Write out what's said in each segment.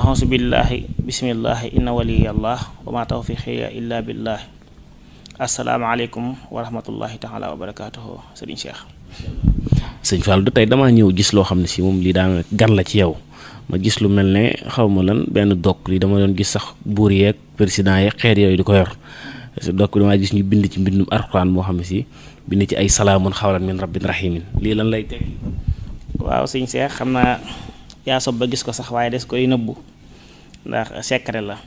ahonsu billahi bismillahi inna waliyallah wa ma tawfiqiya illa billah. asalaamaaleykum wa rahmatullahi taala wa barakatuhu sëriñ Cheikh. sëñ Fallou tey damaa ñëw gis loo xam ne si moom lii daa gan la ci yow ma gis lu mel ne xaw ma lan benn dokk lii dama doon gis sax buur yeeg président yeeg xeet yooyu di ko yor dokk damaa gis ñu bind ci mbindum Alxuraan moo xam ne si bind ci ay salaamun xawlan min rabbin rahimin lii lan lay teg. waaw sëñ Cheikh xam naa yaa sob ba gis ko sax waaye des koy nëbbu ndax secret la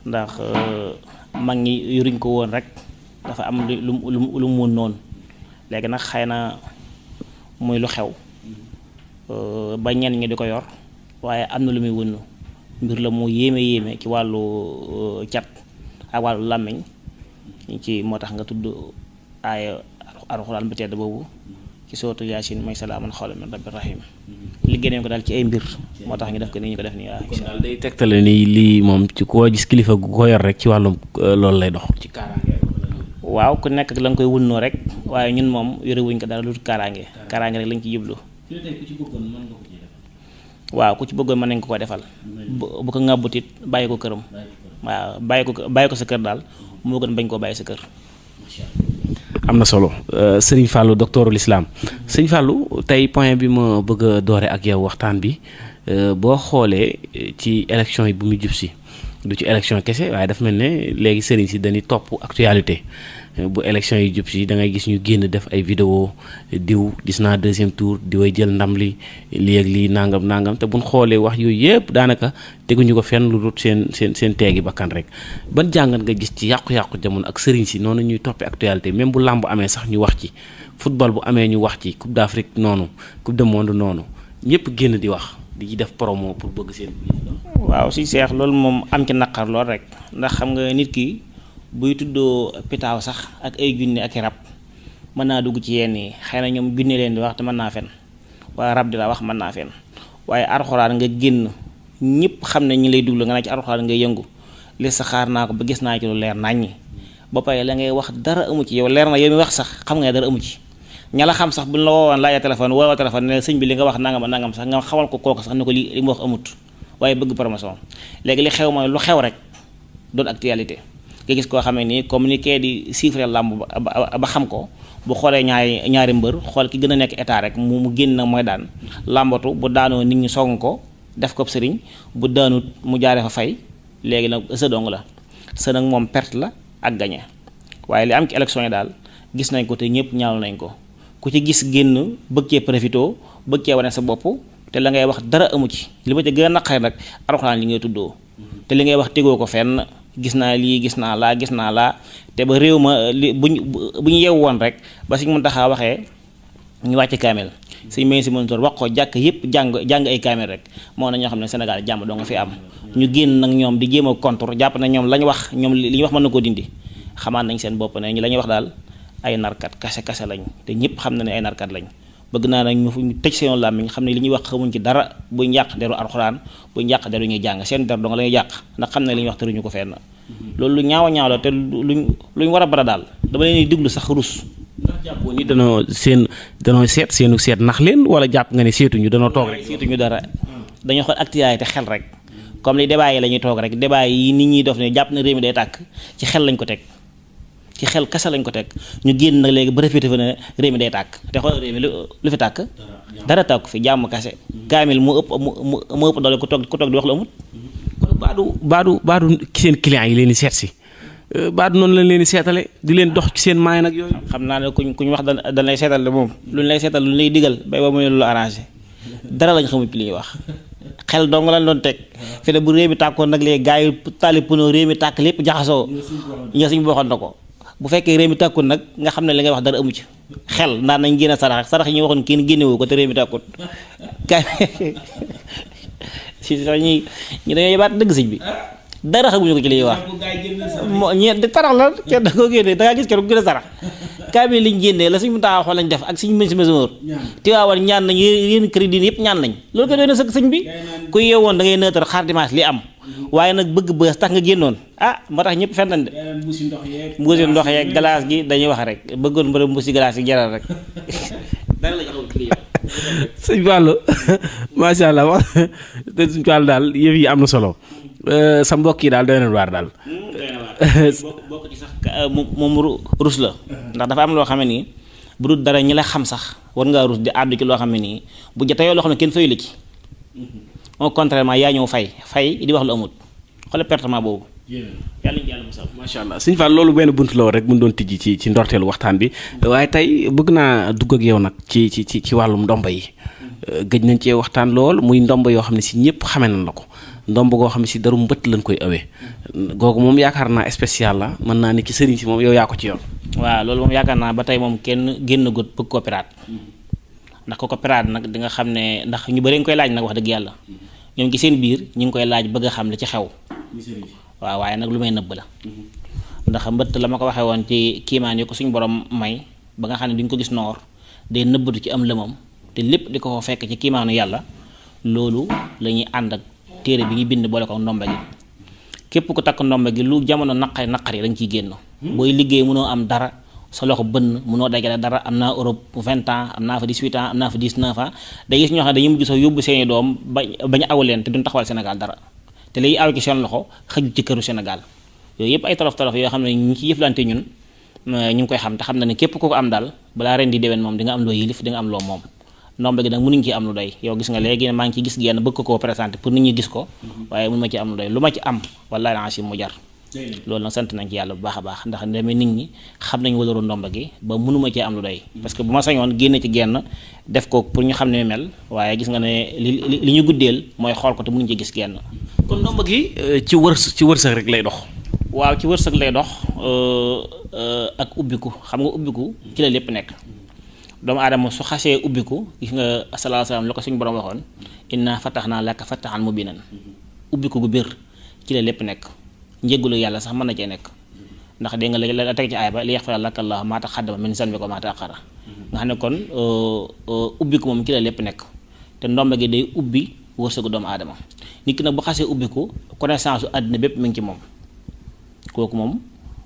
ndax mag ñi yuruñ ko woon rek dafa am lu mu mun noonu léegi nag xëy na muy lu xew ba ñenn ñi di ko yor waaye am na lu muy wënnu mbir la mu yéeme ci wàllu cat ak wàllu làmmiñ ci moo tax nga tudd aaya alxuraan bu tedd boobu ci sootu yaasin mooy salaamun xawlan min rabbir rahim liggéey nañ ko daal ci ay mbir moo tax ñu def ko nii ñu ko def nii waaw. kon daal day tegtale ni lii moom ci koo gis kilifa gu ko yor rek ci wàllum loolu lay dox ci kaaraange. waaw ku nekk ak la nga koy wënnoo rek waaye ñun moom yore wuñ ko dara lu kaaraange rek lañ ci jublu. waaw ku ci bëggoon mën nañ ko defal. bu ko ŋàbbut it bàyyi ko këram. waaw bàyyi ko sa kër daal moo gën bañ koo bàyyi sa kër. am na solo sëriñ Fallou docteurul islam sëriñ Fallou tey point bi ma bëgg a doore ak yow waxtaan bi boo xoolee ci élection yi bu mu jub si du ci élection kese waaye dafa mel ne léegi sëriñ si dañuy topp actualité bu élection yi jub si da ngay gis ñu génn def ay vidéo diw gis naa deuxième tour di way jël ndam li lii ak lii nangam te buñ xoolee wax yooyu yëpp daanaka teguñu ko fenn lu dul seen teegi bakkan rek ban jàngat nga gis ci yàqu-yàqu jamono ak sëriñ si noonu ñuy toppee actualité même bu làmb amee sax ñu wax ci football bu amee ñu wax ci coupe d'Afrique noonu coupe du monde noonu ñëpp génn di wax di def promo pour bëgg seen. waaw si Cheikh loolu moom am ci naqar lool rek ndax xam nga nit ki buy tuddoo pitaaw sax ak ay junne ak i rab mën naa dugg ci yenn yi xëy na ñoom junne leen di wax te mën naa fen waaye rab di la wax mën naa fen waaye alxuraan nga génn ñëpp xam ne ñi lay duglu nga naa ci alxuraan nga yëngu li sa xaar naa ko ba gis naa ci lu leer naññi ba pare la ngay wax dara amu ci yow leer na yow mi wax sax xam nga dara amu ci ña la xam sax buñ la woowoon laajee téléphone woo téléphone ne sëñ bi li nga wax nangam sax nga xamal ko kooku sax ne ko li mu wax amut waaye bëgg promotion léegi li xew mooy lu xew rek doon actualité nga gis koo xamee nii comme ni kee di chiffre làmb ba xam ko bu xoolee ñaari mbër xool ki gën a nekk état rek mu génn na mooy daan làmbatu bu daanoo nit ñi song ko def ko sëriñ bu daanut mu jaaree fa fay léegi nag sa dong la sa nag moom perte la ak gagné waaye li am ci élection yi daal gis nañ ko te ñëpp ñaaw nañ ko ku ci gis génn bëgg cee profito bëgg cee wane sa bopp te la ngay wax dara amu ci li ma ci gën a naqari nag alxuraan li ngay tuddoo te li ngay wax tegoo ko fenn gis naa lii gis naa laa te ba réew ma li bu ñu yeew woon rek ba Sëñ Muntaxa waxee ñu wàcc kaamel Sëñ May Si Mansour wax ko jàkk yëpp jàng ay kaamel rek moo na ñoo xam ne Sénégal jàmm doo nga fi am ñu génn nag ñoom di jéem a contre jàpp na ñoom lañ wax ñoom li ñu wax mën na koo dindi xamaat nañ seen bopp ne ñi la ñuy wax daal ay narkat kase lañ te ñëpp xam na ne ay narkat lañ bëgg naa nag ñu tëj seen làmmiñ xam ne li ñuy wax xamuñ ci dara buñ yàq deru alxuraan buñ yàq deru ñuy jàng seen der dong la ñuy yàq ndax xam ne li ñuy wax tëruñu ko fenn loolu lu ñaaw la te luñ war a bara daal dama leen di diglu sax rus. ndax jàppoo ni danoo seet nax leen wala jàpp nga ne seetuñu danoo toog rek. seetuñu dara dañoo xool actualité xel rek comme li débat yi la ñuy toog rek débat yi nit ñi dof ne jàpp na réew mi day tàkk ci xel lañ ko teg ci xel kese lañ ko teg ñu génn nag léegi ba répété fa ne réew mi day tàkk te xool réew mi lu fi tàkk dara tàkk fi jàmm kase kaamil mu ëpp doole ku toog di wax lu amut. kon baadu seen clients yi leen di seet si baadu noonu lañ leen di seetale di leen dox ci seen maay nag yooyu. xam naa ne kuñ wax dañ lay seetal de moom luñ lay seetal luñ lay digal bay ba mu ne lu arrangé dara lañ xamul ci li ñuy wax xel dong lañ doon teg fi ne bu réew mi tàkkoon nag léegi gars yi taali puno réew mi tàkk lépp jaxasoo ña suñ boo xoon na ko bu fekkee réew mi tàkkut nag nga xam ne li ngay wax dara amu ci xel naan nañ génne sarax yi ñu waxoon kenn génnewu ko te réew mi tàkkut kay si sax ñi dañoo yebaat dëgg sëñ bi dara xamuñu ko ci li ñuy wax moo ñeent sarax la kenn da koo génne da ngaa gis kenn ku gën a sarax kaay bi liñ génnee la suñ mu taxaw lañ def ak suñ mën si mesure tiwaawan ñaan nañ yéen crédit yëpp ñaan nañ loolu ko doy na sëkk sëñ bi ku yeewoon da ngay nëetar xaar dimanche li am waaye nag bëgg bës tax nga génnoon moo tax ñëpp fen nañ de mbuusi ndox yeeg glace gi dañuy wax rek bëggoon mbërë mbuusi glace yi jaral rek dara la sëñ Fallou macha allah wax te sëñ Fallou daal yëf yi am na solo sa mbokk yi daal doy na waar daal. bokk ci sax moom rus la ndax dafa am loo xam ne nii bu dul dara ñi la xam sax war ngaa rus di àddu ci loo xam ne nii bu jotee loo xam ne kenn fayu la ci. au contrairement yaa ñëw fay di wax lu amut xoolal pertement boobu. yàlla ñu yàlla musal. macha allah sëñ Fall loolu benn buntu la woon rek mun doon tijji ci ndorteelu waxtaan bi waaye tey bëgg naa dugg ak yow nag ci wàllum ndomba yi. gëj nañ cee waxtaan lool muy ndomba yoo xam ne si ñëpp xamee nañ la ko ndomba goo xam ne si daru mbëtt lañ koy awee googu moom yaakaar naa spécial la mën naa ni ki sëriñ si moom yow yaa ko ci yoon. waaw loolu moom yaakaar naa ba tey moom kenn génn gut bëgg ko piraat ndax ko piraat nag di nga xam ne ndax ñu bëri nga koy laaj nag wax dëgg yàlla ñoom ci seen biir ñu ngi koy laaj bëgg a xam li ci xew. waaw waaye nag lu may nëbb la ndax mbëtt la ma ko waxee woon ci kiimaan yi ko suñu borom may ba nga xam ne duñ ko gis noor day nëbbatu ci am lëmam te lépp di ko fekk ci kiimaanu yàlla loolu la ñuy ànd ak téere bi ñu bind boole ko ndomba gi képp ku takk ndomba gi lu jamono naqari da nga ciy génn. booy liggéey mënoo am dara sa loxo bënn mënoo dajale dara am naa Europe 20 ans am naa fa 18 ans am naa fa 19 ans day gis ñoo xam ne dañuy mujj sax yóbbu seeni doom bañ awu leen te duñ taxawal Sénégal dara te liy aw ci seen loxo xëju ci këru Sénégal yooyu yëpp ay tolof yoo xam ne ñi ci yëflante ñun ñu ngi koy xam te xam na ne képp ku ko am daal balaa ren di déwén moom di nga am loo yilif di nga am loo moom ndomba gi nag mënuñ ci am lu doy yow gis nga léegi maa ngi ci gis genn bëgg ko koo présenté pour nit ñi gis ko waaye mënu ma ci am lu doy lu ma ci am wallaahi la si mu jar loolu nag sant nañ ci yàlla bu baax a baax ndax demee nit ñi xam nañ walaru ndomba gi ba mënuma ci am lu doy parce que bu ma sañoon génne ci genn def ko pour ñu xam ne mel waaye gis nga ne li ñu guddeel mooy xool ko te mënuñ ci gis genn. kon ndomba gi ci wërsëg rek lay dox. waaw ci wërsëg lay dox ak ubbiku xam nga ubbiku ci la lépp nekk doomu aadama su xasee ubbiku gis nga sallallahu alayhi wasallam la ko suñu borom waxoon inna fatahnaa laka fathan mubiinan ubbiku gu bir ci la lépp nekk njéggalu yàlla sax mën na cee nekk ndax dégg nga la teg ci aaya ba li yaxfira laka llaahu maa taqaddama min zanbika wa maa ta'akhkhara nga xam ne kon ubbiku moom ci la lépp nekk te ndomba gi day ubbi wërsëgu doomu aadama nit ki nag bu xasee ubbiku connaissance u àddina bépp mi ngi ci moom kooku moom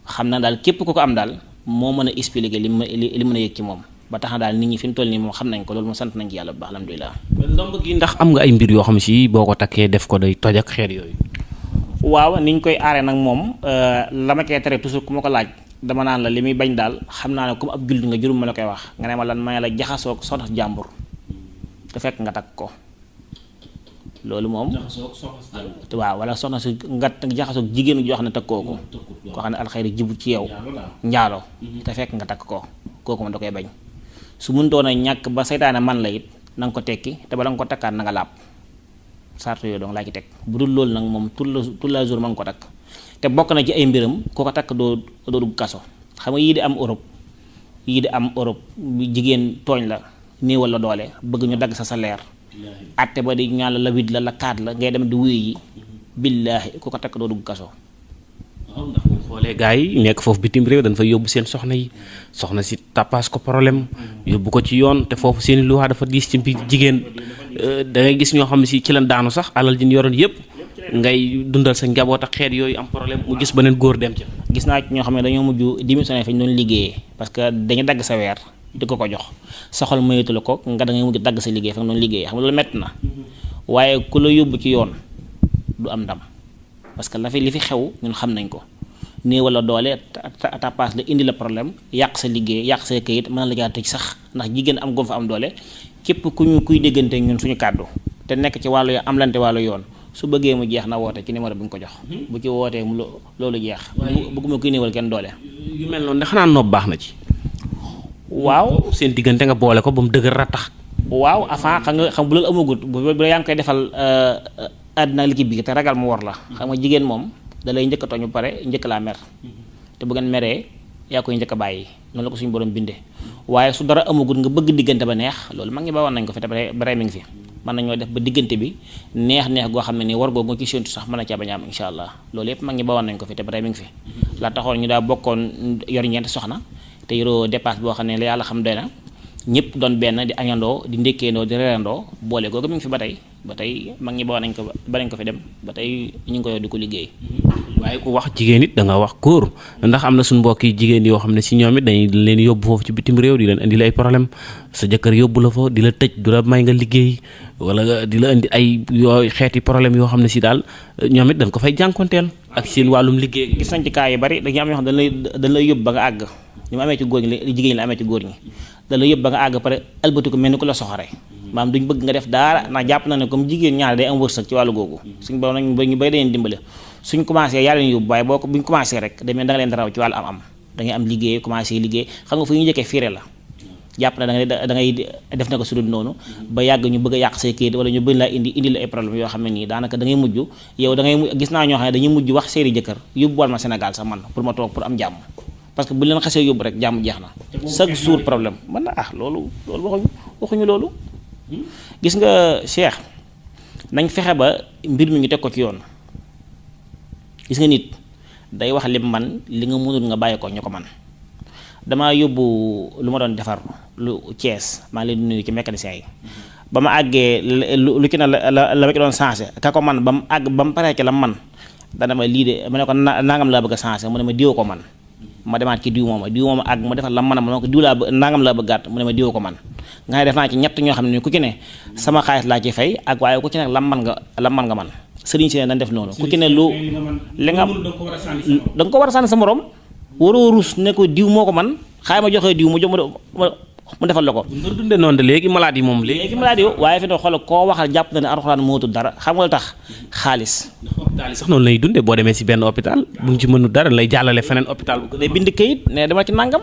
xam na daal képp ku ko am daal moo mën a expliquer li mën a yëg ci moom ba tax na daal nit ñi fi mu toll nii moom xam nañ ko loolu moom sant nañ ci yàlla bu baax alhamdulilah. ndomba gi ndax am nga ay mbir yoo xam si boo ko takkee def ko day toj ak xeer yooyu. waaw ni ñu koy aaree nag moom la ma cee tere toujours ku ma ko laaj dama naan la li muy bañ daal xam naa ne comme ab jullit nga jurum ma la koy wax nga ne ma lan ma la jaxasoo soxna jàmbur te fekk nga takk ko loolu moom. waaw wala soxna si nga jaxasoo jigéen joo xam ne takkoo ko koo xam ne alxayri jibu ci yow njaalo te fekk nga takk ko kooku moom da koy bañ su mënutoon a ñàkk ba seytaane man la it na nga ko tekki te bala nga ko takkaat na nga laab sartu yooyu donc laa ci teg bu dul loolu nag moom tout la jour ma nga ko takk te bokk na ci ay mbiram koo ko takk doo dugg kaso xam nga yii di am Europe jigéen tooñ la néewal la doole bëgg ñu dagg sa salaire atte ba di ñaan la wid la kaat la ngay dem di wuyu yi billaahi ku ko takk doo dugg kaso. waaw ndax bu xoolee gars yi nekk foofu bitim réew dañ fay yóbbu seen soxna si tappaas ko problème yóbbu ko ci yoon te foofu seen i luwaa dafa diis ci mbir jigéen da ngay gis ñoo xam ne si ci lan daanu sax alal ji ñu yoroon yëpp ngay dundal sa njaboot ak xeet yooyu am problème mu gis beneen góor dem ca. gis naa ci ñoo xam ne dañoo mujj démissionné fa ñu doon liggéeyee parce que dañu dagg sa weer di ko jox soxal mayatu la ko nga da ngay mujj dagg sa liggéey fa nga doon liggéeyee xam nga loolu métti na waaye ku la yóbbu ci yoon du am ndam parce que li fi xew ñun xam nañ ko nii wala doole tapaas la indi la problème yàq sa liggéey yàq sa kayit mën na la jaa tëj sax ndax jigéen am gom fa am doole képp kuy déggante ñun suñu kàddu te nekk ci wàllu am lante wàllu yoon su bëggee mu jeex na woote ci numéro bi nga ko jox bu ci wootee mu loolu jeex bëgguma kuy néewal kenn doole yu mel noonu de xanaa noob baax na ci waaw seen diggante nga boole ko ba mu dëgër ratax waaw avant xam bu loolu amagut bu yaa ngi koy defal àddina li ci biir te ragal mu war la xam nga jigéen moom da lay njëkk a tooñ bu pare njëkk laa mer te bu ngeen meree yaa koy njëkk a bàyyi noonu la ko suñu borom bindee waaye su dara amagut nga bëgg diggante ba neex loolu mag ñi ba woon nañ ko fi te bare mi ngi fi mën nañoo def ba diggante bi neex goo xam ne nii war googu nga ci séntu sax mën na caa bañ a am insha allah loolu yëpp mag ñi ba woon nañ ko fi te bare mi ngi fi la taxoon ñu daa bokkoon yor ñeenti soxna te yoroo dépasse boo xam ne la yàlla xam doy na ñëpp doon benn di añandoo di ndékkeendoo di reerandoo boole googu mi ngi fi ba tey ba tey mag ñi ba nañ ko ba nañ ko fi dem ba tey ñu ngi koy di ko liggéey. waaye ku wax jigéen it da nga wax góor ndax am na suñu mbokk yi jigéen yoo xam ne si ñoom it dañuy leen yóbbu foofu ci bitim réew di leen indi ay problème sa jëkkër yóbbu la fa di la tëj du la may nga liggéey wala di la indi ay yooyu xeeti problème yoo xam ne si daal ñoom it dañ ko fay jànkonteel ak seen wàllum liggéey. gis nañ ci cas yu bari dañuy am yoo xam dañ lay yóbbu ba nga àgg ni mu amee ci góor ñi jigéen ñi la amee ci góor ñi dañ lay yóbbu ba nga àgg pare ëlbati ko mel ni ku la soxore maam duñ bëgg nga def dara ndax jàpp na ne comme jigéen ñaar day am wërsëg ci wàllu googu suñ boobu nag ñu bay dañeen dimbale suñ commencé yàlla ñu yóbbu waaye boo ko buñ commencé rek demee da nga leen di raw ci wàllu am da ngay am liggéey commencé liggéey xam nga fu ñu njëkkee fiire la jàpp na da ngay def na ko sudul noonu ba yàgg ñu bëgg a yàq say kayit wala ñu bëgg laa indi la ay problème yoo xam ne nii daanaka da ngay mujj yow da ngay gis naa ñoo xam ne dañuy mujj wax seeni jëkkër yóbbu wal ma Sénégal sax man pour ma toog pour am jàmm parce que bu leen xasee yóbbu rek jàmm jeex na chaque jour problème man na loolu waxuñu loolu gis nga Cheikh nañ fexe ba mbir mi ngi teg ko ci yoon gis nga nit day wax lim man li nga mënul nga bàyyi ko ñu ko man damaa yóbbu lu ma doon defar lu Thiès maa ngi leen di nuyu ci mécanicien yi ba ma àggee lu ci ne la ma ci doon changé ka ko man ba mu àgg ba mu paree ci la man dana ma lii de ma ne ko nangam laa bëgg a changé mu ne ma diwoo ko man ma demaat ci diw mooma àgg ma defal la man ma ne ko diw laa nangam laa bëgg gàtt mu ne ma diwoo ko man nga ne def naa ci ñett ñoo xam ne ku ci ne sama xaalis laa ci fay ak waaye ku ci ne la man nga man sëriñ si ne dañ def noonu ku ci ne lu li nga da nga ko war a sànni sa morom waroo ruus ne ko diw moo ko man xaay ma joxee diw mu defal la ko dunde noonu de léegi malade yi moom léegi malade yi waaye fi ne xoolal koo waxal jàpp na ne alxuraan mootul dara xam nga lu tax xaalis hôpital yi sax noonu lay dunde boo demee si benn hôpital bu ngi ci mënu dara lay jàllale feneen hôpital bu day bind kayit ne dama ci nàngam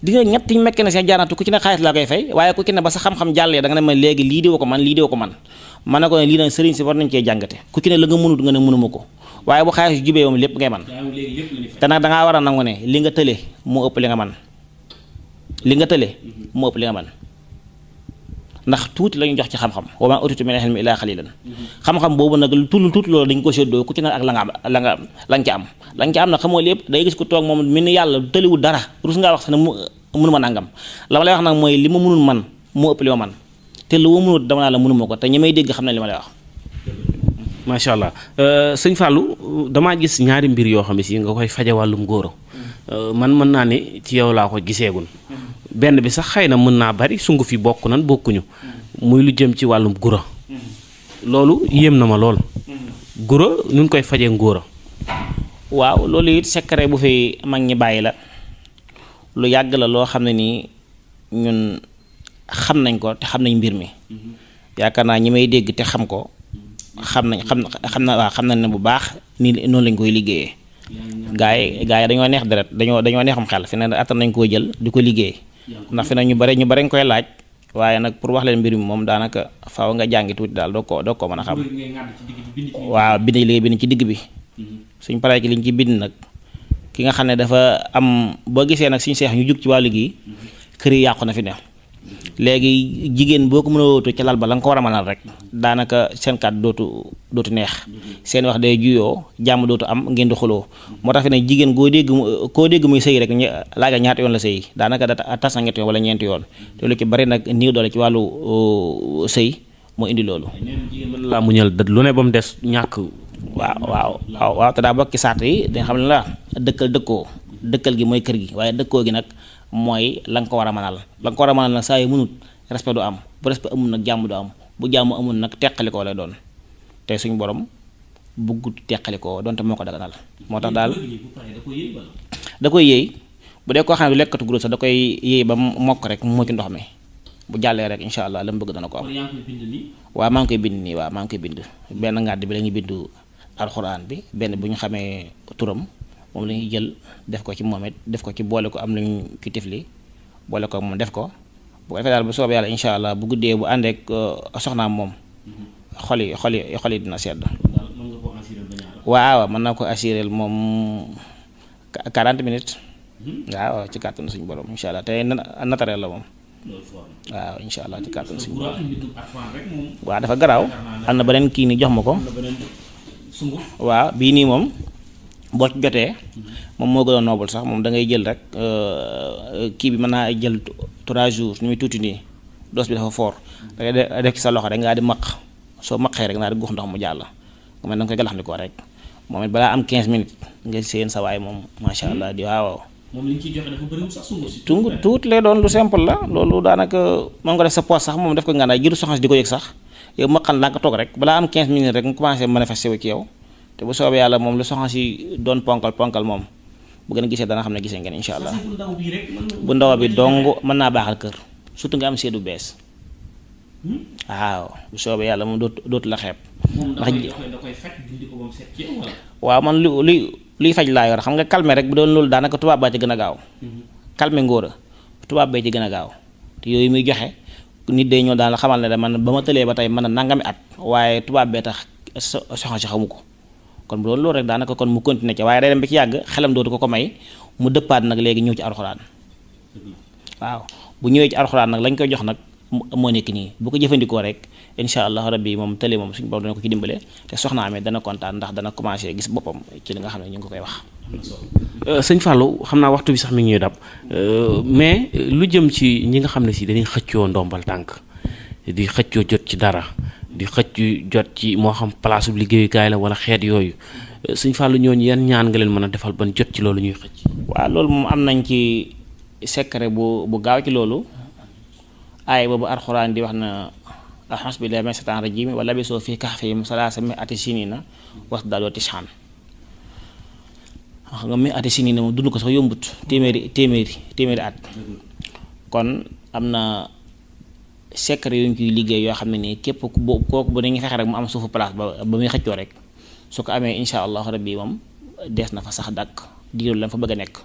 di nga ñetti mécanicien jaaratu ku ci ne xaalis laa koy fay waaye ku ci ne ba sa xam-xam jàllee da nga ne ma léegi lii diwa ko man ma ne ko ne lii nag sëriñ si war nañ cee jàngate ku ci ne la nga mënut nga ne mënuma ko waaye bu xaalis jubee moom lépp ngay man te nag dangaa war a nangu ne li nga tële moo ëpp li nga man ndax tuuti la ñu jox ci xam-xam wa maa utiitum mina l-ilmi illaa qaliilan xam-xam boobu nag tuuti loolu dañ ko séddoo ku ci ne ak la nga ci am nag xamoo lépp day gis ku toog moom mel ni yàlla tëliwul dara rus ngaa wax sax ne mënu ma nangam la ma lay wax nag mooy li ma mënul man moo ëpp li ma man te lu ma mënut dama naa la mënuma ko te ñi may dégg xam ne li ma lay wax. macha allah sëñ Fallou damaa gis ñaari mbir yoo xam ne si nga koy faje wàllum góoro man mën naa ne ci yow laa ko giseegul benn bi sax xëy na mën naa bari sungu fi bokk nan bokkuñu muy lu jëm ci wàllum guro loolu yéem na ma lool guro nun koy faje ngóora. waaw loolu it secret bu fi mag ñi bàyyi la lu yàgg la loo xam ne nii ñun xam nañ ko te xam nañ mbir mi yaakaar naa ñi may dégg te xam ko xam nañ ne bu baax nii noonu lañ koy liggéeyee gaa yi dañoo neex deret dañoo neexam xel fi ne attan nañ koo jël di ko liggéey ndax fi ne ñu bare nga koy laaj waaye nag pour wax leen mbir mi moom daanaka faaw nga jàngi tuuti daal doo ko mën a xam waaw bind liggéey bind ci digg bi suñ paree ci liñ ci bind nag ki nga xam ne dafa am boo gisee nag suñu seex ñu jug ci wàllu gi kër yi yàqu na fi ne léegi jigéen boo ko mën a wóotu ca lal ba la nga ko war a mënal rek daanaka seen kàddu dootu neex seen wax day juyoo jàmm dootu am ngeen di xuloo moo tax fi ne jigéen koo dégg muy sëy rek laaga ñaata yoon la sëy daanaka da tas na ñetti yoon wala ñeenti yoon te lu ci bari nag niiw doole ci wàllu sëy moo indi loolu. jigéen mën laa muñal lu ne ba mu des ñàkk. waaw te daa bokk ci sart yi dañ xam ne la dëkkal gi mooy kër gi waaye dëkkoo gi nag mooy la nga ko war a mënal nag saa yu mënut respect du am bu respect amul nag jàmm du am bu jàmm amul nag teqalikoo lay doon te suñu borom buggut teqalikoo doonte moo ko daganal moo tax daal da koy yéey bu dee koo xam ne du lekkatu guro sax da koy yéey ba mokk rek moo ci ndox mi bu jàllee rek insha allah la mu bëgg dana ko am waaw maa ngi koy bind nii waaw maa ngi koy bind benn ngàdd bi la ñuy bindu alxuraan bi benn bu ñu xamee turam moom la ñuy jël def ko ci moom it def ko ci boole ko am luñ ci tifli boole ko moom def ko bu ko defee daal bu soobee yàlla insha allah bu guddee bu àndeek soxnaam moom xol yi dina sedd waaw mën na ko assuré moom 40 minutes waaw ci kàttanu suñu borom insha allah te naturel la moom waaw insha allah ci kàttanu suñu borom waaw dafa garaaw am na beneen kii ni jox ma ko waaw bii nii moom boo ci jotee moom moo gën a noobul sax moom da ngay jël rek kii bi mën naa jël 3 jours ni muy tuuti nii dose bi dafa fort da ngay def ci sa loxo rek ngaa di maq soo maqee rek naa di guux ndox mu jàll nga mel da nga koy galaxndikoo rek moom it balaa am 15 minutes nga seen sa waay moom macha allah di waaw. moom li ñu ciy joxe dafa bëriwul sax sungu si. tuuti lay doon lu simple la loolu daanaka mën nga def sa poche sax moom def ko ngànnaay jiitu soxna si di ko yëg sax yow maqal naa nga toog rek balaa am 15 minutes rek nga commencé manifesté wu ci yow te bu soobee yàlla moom lu soxna si doon ponkal moom bu gën a gisee dana xam ne gisee ngeen incha allah. bu ndaw bi dong mën naa baaxal kër surtout nga am seedu bees waaw bu soobee yàlla moom dootu la xeeb. ndax da koy faj dindi ko ba mu set ci wala. waaw man luy faj laa yor xam nga calmer rek bu doon loolu daanaka tubaab baa ci gën a gaaw. calmer ngóora tubaab bee ci gën a gaaw te yooyu muy joxe nit day ñëw daal la xamal ne de man ba ma tëlee ba tey mën a nangami at waaye tubaab bee tax soxna si xamu ko kon bu doon loolu rek daanaka kon mu continuer ci waaye day dem ba ci yàgg xelam dootu ko may mu dëppaat nag léegi ñëw ci alxuraan waaw bu ñëwee ci alxuraan nag lañ koy jox nag moo nekk nii bu ko jëfandikoo rek incha allah rabbi moom tële moom suñu borom dana ko ci dimbale te soxna amee dana kontaan ndax dana commencé gis boppam ci li nga xam ne ñu ngi ko koy wax. sëñ Fallou xam naa waxtu bi sax mi ngi ñuy dab mais lu jëm ci ñi nga xam ne si dañuy xëccoo ndombal tànk di xëccoo jot ci dara di xëcc jot ci moo xam place bu liggéeyukaay la wala xeet yooyu sëñ Fallou ñooñu yan ñaan nga leen mën a defal ban jot ci loolu ñuy xëcc. waaw loolu moom am nañ ci secret bu gaaw ci loolu aay boobu alxuraan di wax na a'uuzu billaahi mina shaytaani rajiim wa labisuu fii kahfihim salaasa mi'ati siniina wasdaaduu tis'an xam nga mi'ati siniina moom dund ko sax yombut téeméeri at kon am na secret yu ñu ciy liggéey yoo xam ne nii képp kooku bu dañuy fexe rek mu am suufu place ba muy xëccoo rek su ko amee insha allahu rabbi moom dees na fa sax dàkk diirul la fa bëgg a nekk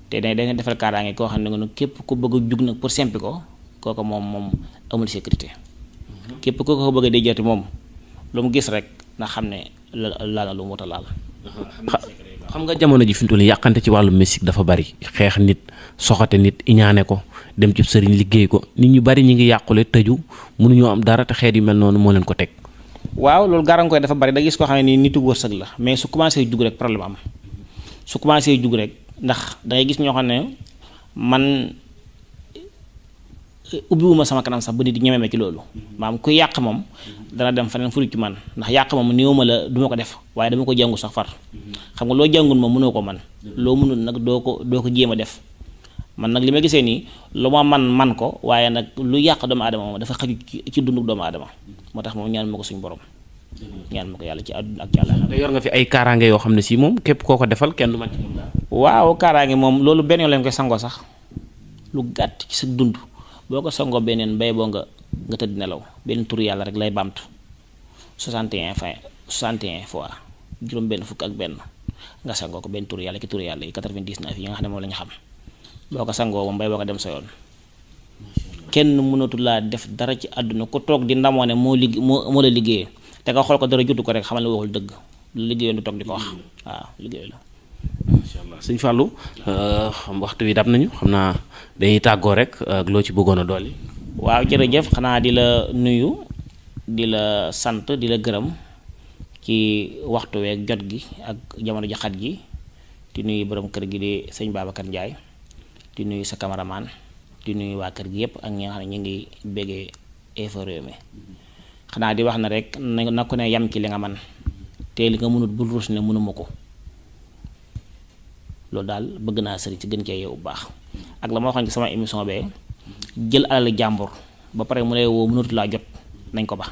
te dañ defal kaaraange koo xam ne nga képp ku bëgg a jug nag pour sempi ko kooku moom amul sécurité képp ku ko bëgg a déjati moom lu mu gis rek na xam ne laal na lu mu wut a laal. xam nga jamono ji fi mu toll nii yàqante ci wàllu musique dafa bari xeex nit soxate nit iñaane ko dem ci sëriñ liggéey ko nit ñu bari ñi ngi yàqule tëju mënuñoo am dara te xeet yu mel noonu moo leen ko teg. waaw loolu gàllankoor dafa bari da gis koo xam ne nii nitu wërsëg la mais su commencé jug rek problème am su commencé jug rek ndax da ngay gis ñoo xam ne man ubbiwuma sama kanam sax ba nit di ñememe ci loolu maam kuy yàq moom dana dem faneen furi ci man ndax yàq moom néew ma la du ma ko def waaye dama ko jàngu sax far xam nga loo jàngul moom mënoo ko man loo mënul nag doo ko jéem a def man nag li ma gisee nii lu ma man ko waaye nag lu yàq doomu aadama moom dafa xaju ci dundu doomu aadama moo tax moom ñaan ma ko suñu borom ñaan ma ko yàlla ci àdduna ak ci àlla te yor nga fi ay kaaraange yoo xam ne si moom képp koo ko defal kenn du man ci moom daal. waaw kaaraange moom loolu benn yoon lañ koy sangoo sax lu gàtt ci sa dund boo ko sangoo beneen bay boo nga tëdd nelaw benn tur yàlla rek lay bamtu 61 fois juróom benn fukk ak benn nga sangoo ko benn tur yàlla ci tur yàlla yi 99 yi nga xam ne moom la ñu xam boo ko sangoo moom bay boo ko dem sa yoon kenn mënatu laa def dara ci àdduna ko toog di ndamoo ne moo la liggéeyee te nga xool ko dara jutu ko rek xamal ne waxul dëgg lu liggéeyoon du toog di ko wax waaw liggéey la. macha allah sëñ Fallou waxtu wi dab nañu xam naa dañuy tàggoo rek ak loo ci bëggoon a dolli. waaw jërëjëf xanaa di la nuyu di la sant di la gërëm ci waxtu week jot gi ak jamono ji xat gi di nuyu borom kër gi di sëñ Babacar Ndiaye di nuyu sa cameraman di nuyu waa kër gi yëpp ak ñi nga xam ne ñu ngi béggee Infos Rewmi xanaa di wax na rek na ko ne yam ci li nga man te li nga mënut bul ruus ne mënuma ko loolu daal bëgg naa sëriñ ci gën cee yow bu baax ak la ma waxoon ci sama émission bee jël alal jàmbur ba pare mu lay woo mënatu laa jot nañ ko ba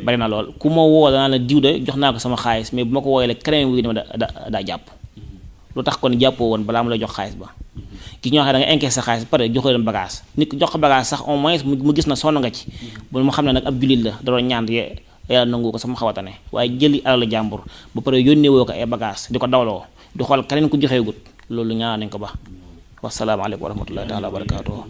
bari na lool ku ma woo danaa la diw de jox naa ko sama xaalis mais bu ma ko wooyee la keneen wuy dama daa jàpp lu tax kon jàppoo woon balaa mu lay jox xaalis ba ki ñoo xam ne da nga encaisse sa xaalis ba pare joxoo leen bagage nit ki jox ko bagage sax au moins mu gis na sonn nga ci bu mu xam ne nag ab jullit la da doon ñaan yàlla nangu ko sama xawatane waaye jëli alal jàmbur ba pare yónnee woo ko ay bagage di ko dawloo di xool keneen ku joxeegut loolu ñaan nañ ko ba wasalaamaaleykum wa rahmatullahi taala wa barakaatuhu